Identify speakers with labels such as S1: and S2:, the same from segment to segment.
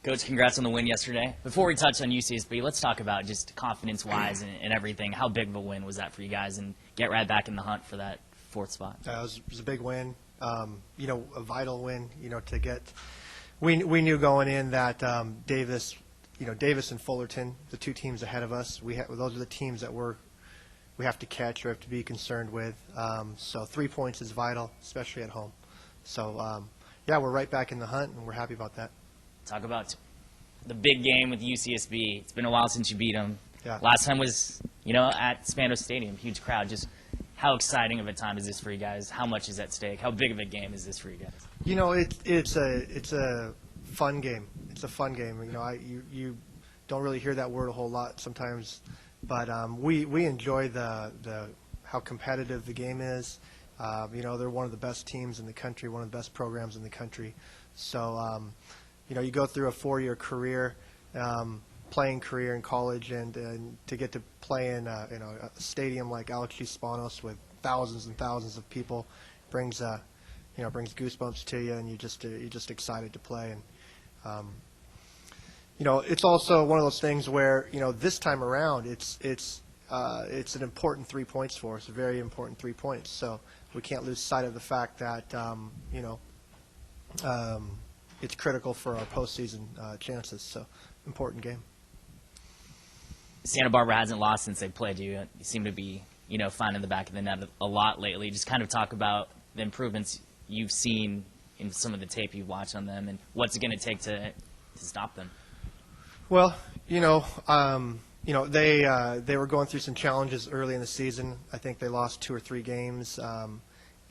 S1: Coach, congrats on the win yesterday. Before we touch on UCSB, let's talk about just confidence-wise and everything. How big of a win was that for you guys, and get right back in the hunt for that fourth spot?
S2: It was a big win, a vital win, to get. We knew going in that Davis and Fullerton, the two teams ahead of us, those are the teams that we have to catch or have to be concerned with. So 3 points is vital, especially at home. So, we're right back in the hunt, and we're happy about that.
S1: Talk about the big game with UCSB. It's been a while since you beat them.
S2: Yeah.
S1: Last time was, at Spanos Stadium, huge crowd. Just how exciting of a time is this for you guys? How much is at stake? How big of a game is this for you guys?
S2: It's a fun game. It's a fun game. You don't really hear that word a whole lot sometimes, but we enjoy the how competitive the game is. They're one of the best teams in the country, one of the best programs in the country. So, you go through a 4-year career, playing career in college, and to get to play in a stadium like Alex G. Spanos with thousands and thousands of people brings goosebumps to you, and you're just excited to play. And it's also one of those things where this time around it's an important 3 points for us, a very important 3 points. So we can't lose sight of the fact that it's critical for our postseason chances. So important game.
S1: Santa Barbara hasn't lost since they played you. You seem to be, finding the back of the net a lot lately. Just kind of talk about the improvements you've seen in some of the tape you've watched on them, and what's it going to take to stop them.
S2: Well, they were going through some challenges early in the season. I think they lost 2 or 3 games.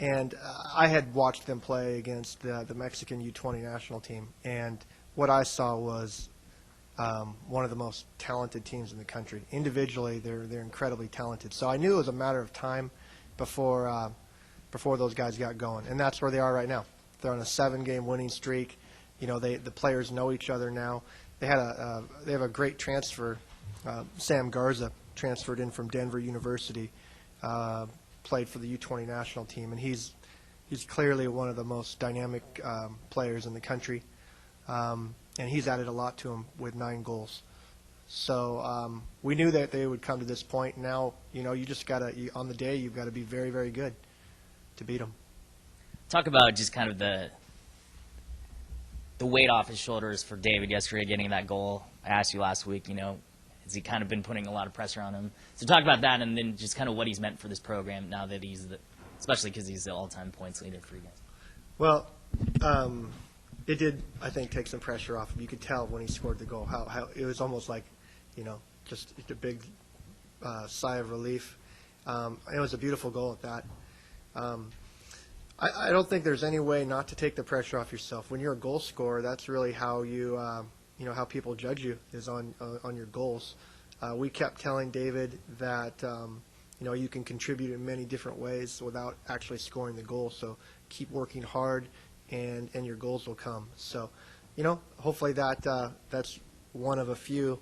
S2: And I had watched them play against the Mexican U20 national team, and what I saw was one of the most talented teams in the country. Individually, they're incredibly talented. So I knew it was a matter of time before those guys got going, and that's where they are right now. They're on a 7-game winning streak. The players know each other now. They have a great transfer. Sam Garza transferred in from Denver University. Played for the U20 national team, and he's clearly one of the most dynamic players in the country, and he's added a lot to him with 9 goals. So we knew that they would come to this point. Now, you just gotta on the day you've got to be very, very good to beat them.
S1: Talk about just kind of the weight off his shoulders for David yesterday, getting that goal. I asked you last week, has he kind of been putting a lot of pressure on him? So talk about that, and then just kind of what he's meant for this program now that especially because he's the all-time points leader for you guys.
S2: Well, it did, I think, take some pressure off him. You could tell when he scored the goal how it was almost like, just a big sigh of relief. It was a beautiful goal at that. I don't think there's any way not to take the pressure off yourself. When you're a goal scorer, that's really how you how people judge you is on your goals. We kept telling David that you can contribute in many different ways without actually scoring the goal. So keep working hard, and your goals will come. So, hopefully that's one of a few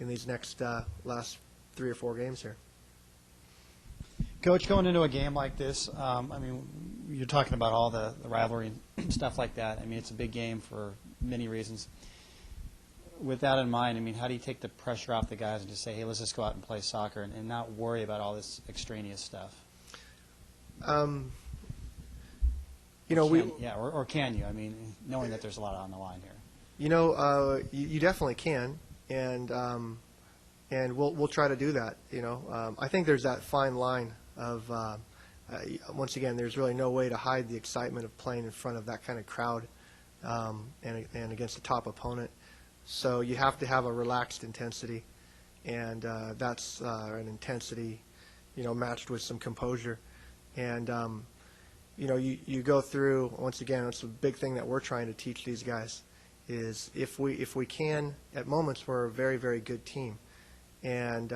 S2: in these next last 3 or 4 games here.
S3: Coach, going into a game like this, you're talking about all the rivalry and stuff like that. It's a big game for many reasons. With that in mind, how do you take the pressure off the guys and just say, hey, let's just go out and play soccer and not worry about all this extraneous stuff?
S2: Or
S3: can you? Knowing that there's a lot on the line here.
S2: You definitely can, and we'll try to do that. I think there's that fine line of once again, there's really no way to hide the excitement of playing in front of that kind of crowd and against a top opponent. So you have to have a relaxed intensity, and that's an intensity, matched with some composure. And you go through, once again, it's a big thing that we're trying to teach these guys is if we can, at moments we're a very, very good team. And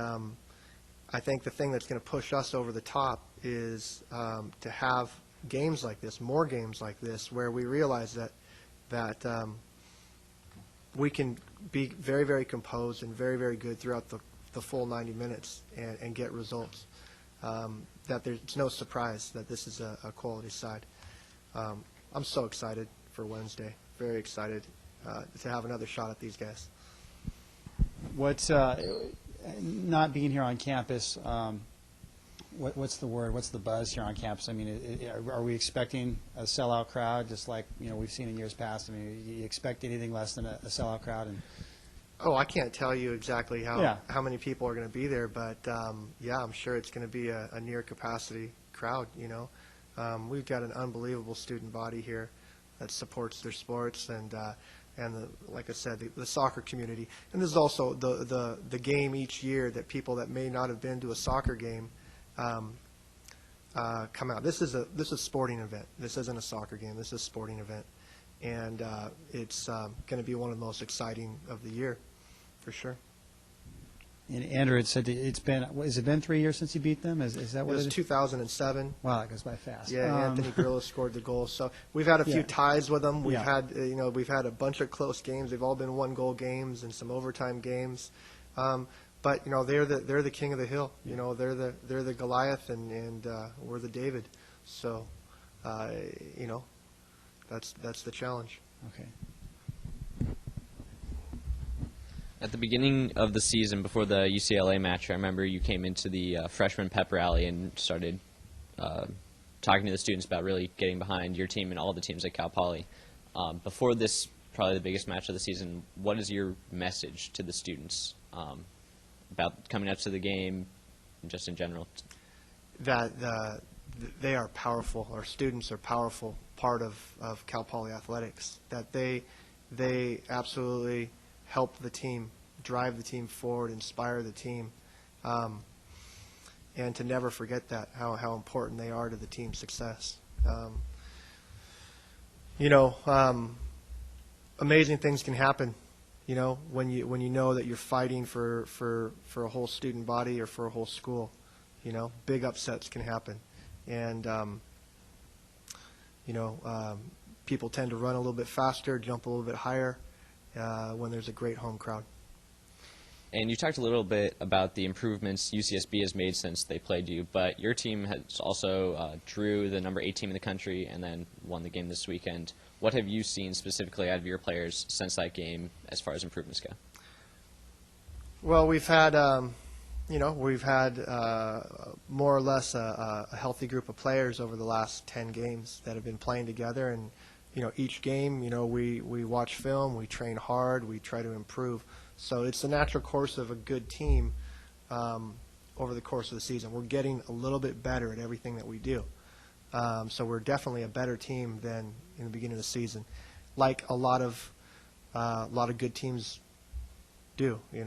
S2: I think the thing that's going to push us over the top is to have games like this, more games like this, where we realize that we can be very, very composed and very, very good throughout the full 90 minutes and get results. That it's no surprise that this is a quality side. I'm so excited for Wednesday, very excited. to have another shot at these guys.
S3: What's not being here on campus? What's the word? What's the buzz here on campus? I mean, are we expecting a sellout crowd, just like we've seen in years past? I mean, you expect anything less than a sellout crowd? And
S2: oh, I can't tell you exactly how many people are going to be there, but yeah, I'm sure it's going to be a near capacity crowd. We've got an unbelievable student body here that supports their sports and like I said, the soccer community. And this is also the game each year that people that may not have been to a soccer game come out. This is a sporting event. This isn't a soccer game. This is a sporting event, and it's going to be one of the most exciting of the year, for sure.
S3: And Andrew had said has it been 3 years since you beat them? Is that what
S2: it was?
S3: it is?
S2: 2007.
S3: Wow, that goes by fast.
S2: Yeah, Anthony Grillo scored the goal. So we've had a few ties with them. We've
S3: Yeah.
S2: had we've had a bunch of close games. They've all been 1-goal games and some overtime games. But they're the king of the hill. They're the Goliath and we're the David. So that's the challenge.
S3: Okay.
S4: At the beginning of the season, before the UCLA match, I remember you came into the freshman pep rally and started talking to the students about really getting behind your team and all the teams at Cal Poly. Before this, probably the biggest match of the season, what is your message to the students about coming up to the game and just in general?
S2: That they are powerful. Our students are powerful part of Cal Poly athletics. That they absolutely help the team, drive the team forward, inspire the team, and to never forget that, how important they are to the team's success. Amazing things can happen, when you know that you're fighting for a whole student body or for a whole school. Big upsets can happen, and people tend to run a little bit faster, jump a little bit higher when there's a great home crowd.
S4: And you talked a little bit about the improvements UCSB has made since they played you, but your team has also drew the number 8 team in the country and then won the game this weekend. What have you seen specifically out of your players since that game as far as improvements go?
S2: Well, we've had more or less a healthy group of players over the last 10 games that have been playing together, and each game, we watch film, we train hard, we try to improve. So it's the natural course of a good team over the course of the season. We're getting a little bit better at everything that we do. So we're definitely a better team than in the beginning of the season, like a lot of good teams do. We've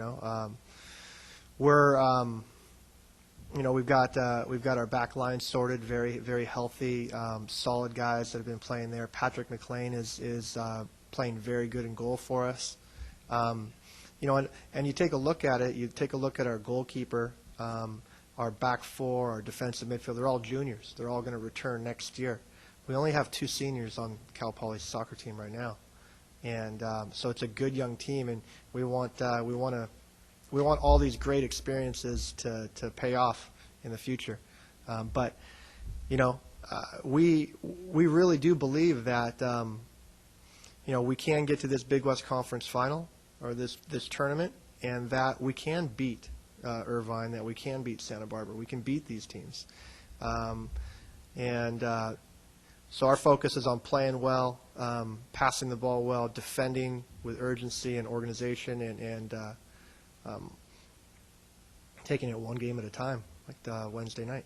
S2: got our back line sorted, very, very healthy, solid guys that have been playing there. Patrick McLean is playing very good in goal for us. And you take a look at it. You take a look at our goalkeeper, our back four, our defensive midfield. They're all juniors. They're all going to return next year. We only have 2 seniors on Cal Poly's soccer team right now, and so it's a good young team, and we want all these great experiences to pay off in the future. But we really do believe that we can get to this Big West Conference final or this tournament, and that we can beat Irvine, that we can beat Santa Barbara, we can beat these teams, so our focus is on playing well, passing the ball well, defending with urgency and organization, and taking it one game at a time, like Wednesday night.